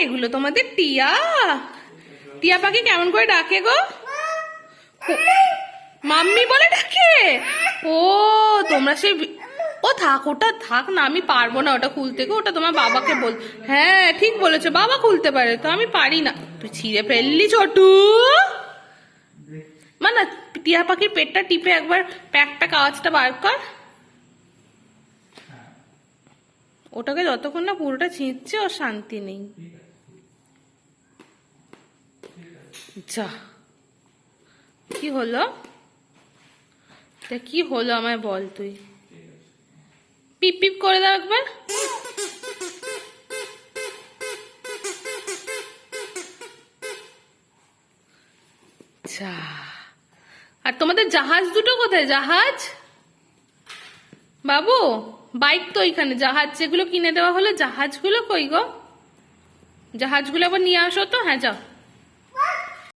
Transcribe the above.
এগুলো তোমাদের টিয়া? টিয়া পাখি কেমন করে ডাকে গো? মাম্মি বলে ডাকে? ও তোমরা সেই ও থাক, ওটা থাক না, আমি পারবো না ওটা খুলতে গো, ওটা তোমার বাবাকে বল। হ্যাঁ ঠিক বলেছো, বাবা খুলতে পারে তো, আমি পারি না। তুই ছিঁড়ে ফেললি ছোটু। না, টিয়া পাখির পেটটা টিপে একবার প্যাক প্যাক আওয়াজটা বার কর। ওটাকে যতক্ষণ না পুরোটা ছিঁড়ছে ওর শান্তি নেই। যা, কি হলো? কি হলো আমায় বল তুই। পিপ পিপ করে দাও একবার। যা, আর তোমাদের জাহাজ দুটো কোথায়? জাহাজ বাবু, বাইক তো ওইখানে, জাহাজ যেগুলো কিনে দেওয়া হলো জাহাজগুলো কই গো? জাহাজগুলো আবার নিয়ে আসো তো। হ্যাঁ যাও।